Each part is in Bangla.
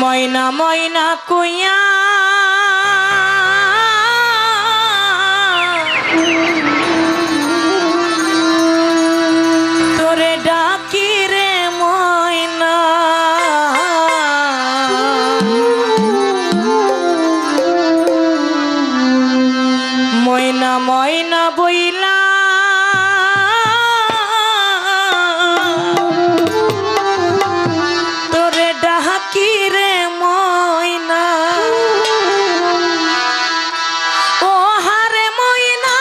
ময়না ময়না কইয়া তোরে ডাকি রে ময়না, ময়না ময়না বইলা তোরে ডাকি রে ময়না। ও হারে ময়না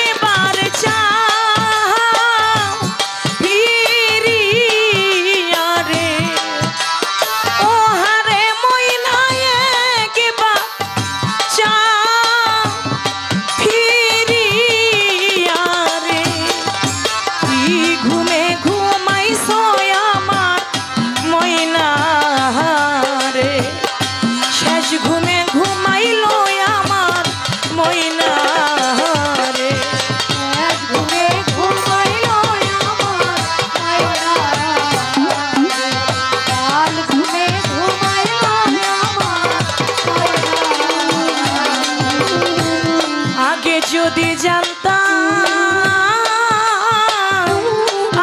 একবার চাও ফিরিয়া রে, ও হারে ময়না একবার চাও ফিরিয়া রে। কি ঘুমে ঘুমাইছো আমার ময়না রে, শেষ ঘুমে ঘুমাইলো আমার ময়না রে, শেষ ঘুমে ঘুমাইলো আমার ময়না রে, কাল ঘুমে ঘুমাইলো আমার ময়না। আগে যদি জানতাম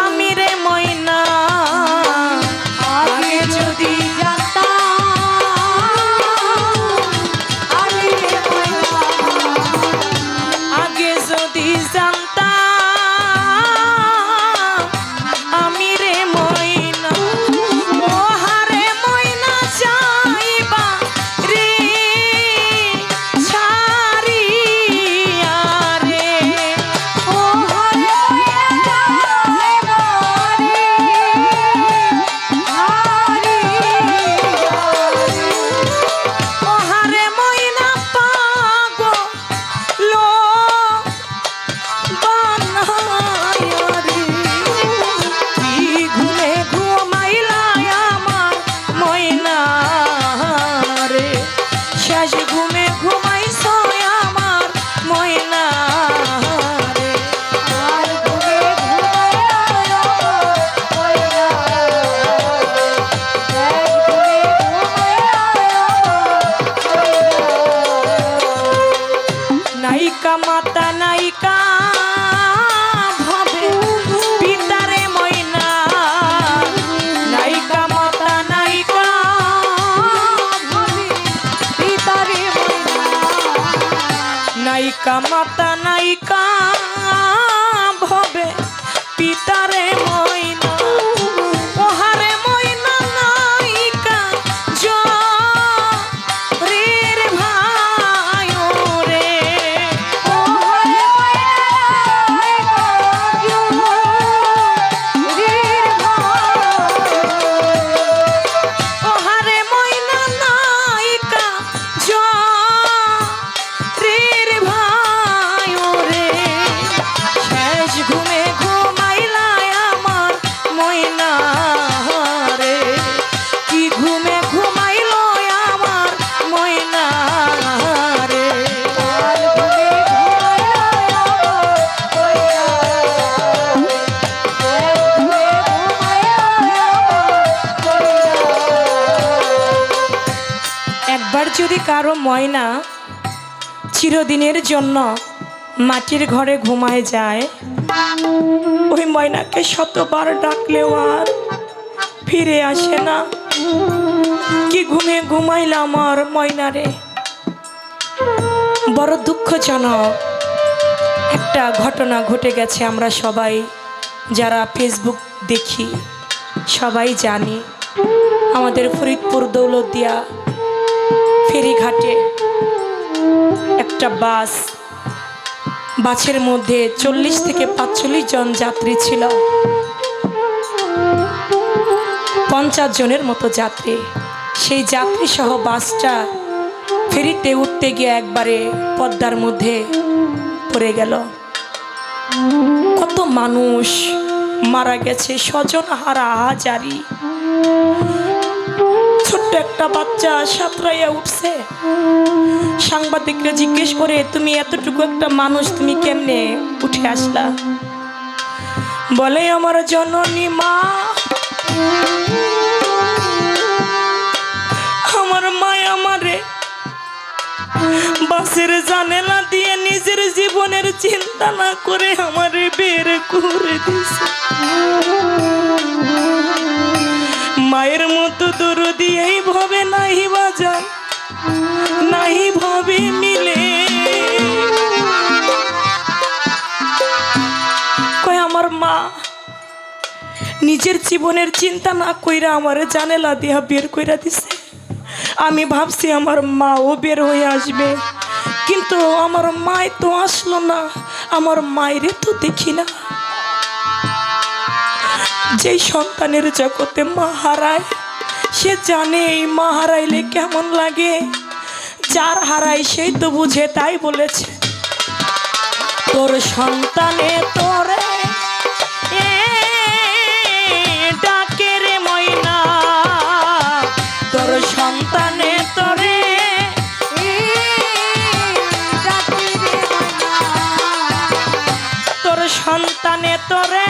আমি রে ময়না, আগে যদি জানতাম আমি রে ময়না, আগে যদি জানতাম আমি রে ময়না। ও হারে ময়না যাইবা রে ছাড়িয়া রে, ও হারে ময়না যাইবা রে ছাড়িয়া রে। ও হারে ময়না পাগল বানায়া রে, কি ঘুমে ঘুমাইলা আমার ময়না রে, শেষ ঘুমে ঘুমাইছো আমার ময়না রে, আর ঘুমে ঘুমাইলা আমার ময়না রে, শেষ ঘুমে ঘুমাইলা আমার। নায়িকা মাতা নায়িকা ভাবে পিতারে ময়না, নায়িকা মাতা নায়িকা ভাবে পিতারে ময়না, নায়িকা মাতা নায়িকা ভাবে পিতারে ময়না। ও হারে ময়না নায়িকা জরের ভাই রে, ও হারে ময়না জরের ভাই, ও হারে ময়না নায়িকা জরের ভাই রে, শেষ ঘুমে ঘুমাইলা আমার ময়না রে, কি ঘুমে ঘুমাইলো আমার ময়না রে, কাল ঘুমে ঘুমাইলো আমার ময়না রে, শেষ ঘুমে ঘুমাইলো আমার ময়না। একবার যদি কারো ময়না চিরদিনের জন্য মাটির ঘরে ঘুমায় যায়, ওই ময়নাকে শতবার ডাকলেও আর ফিরে আসে না। কি ঘুমে ঘুমাইলা আমার ময়না রে। বড় দুঃখজনক একটা ঘটনা ঘটে গেছে, আমরা সবাই যারা ফেসবুক দেখি সবাই জানি। আমাদের ফরিদপুর দৌলতদিয়া ফেরিঘাটে একটা বাসের মধ্যে 40 থেকে 45 জন যাত্রী ছিল, 50 জনের মতো যাত্রী। সেই যাত্রী সহ বাসটা ফেরিতে উঠতে গিয়ে একবারে পদ্মার মধ্যে পড়ে গেল। কত মানুষ মারা গেছে, স্বজন হারা হাজারি। ছোট্ট একটা বাচ্চা সাঁতরাইয়া উঠছে। সাংবাদিকরা জিজ্ঞেস করে, তুমি এতটুকু একটা মানুষ তুমি কেমনে উঠে আসলা? বলে, আমার জননী মা বাসের জানালা দিয়ে নিজের জীবনের চিন্তা না করে আমারে বের করে দিছে। মায়ের মতো দরদি এই ভাবে নাহি বাজান, নাহি ভাবে মিলে। কয় আমার মা নিজের জীবনের চিন্তা না কইরা আমারে জানালা দিয়া বের কইরা দিছে। আমি ভাবছি আমার মাও বের হয়ে আসবে, কিন্তু আমার মাই তো আসলো না, আমার মায়েরে তো দেখি না। যেই সন্তানের জগতে মা হারায় সে জানে এই মা হারাইলে কেমন লাগে। যার হারায় সেই তো বুঝে, তাই বলেছে তোর সন্তানে তোরে ডাকে রে ময়না, তোর সন্তানে তোরে তোর সন্তানে তোরে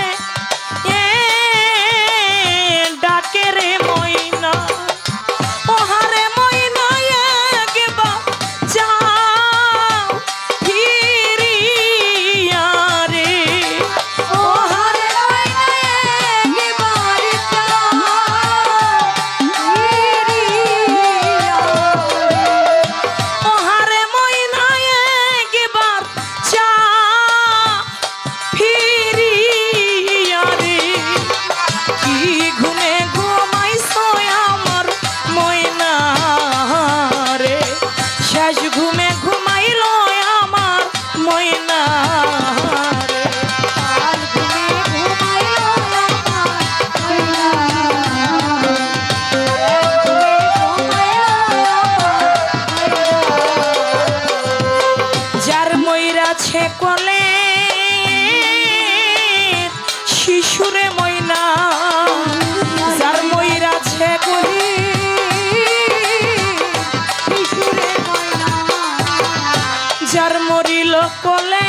ডাকে রে ময়না। ও হারে ময়না একবার যাও ফিরিয়া রে, ও হারে ময়না একবার যাও ফিরিয়া, ও হারে ময়না একবার যাও ফিরিয়া রে। কি ঘুমে ঘুমাইছো আমার ময়না রে, শেষ ঘুমে ঘুমাইলো আমার ময়না রে। কাল ঘুমে ঘুমাইলো যার ময়রাছে কোলে শিশুরে ময়না, যার ময়রাছে কোলে শিশুরে ময়না, যার মরিল কোলে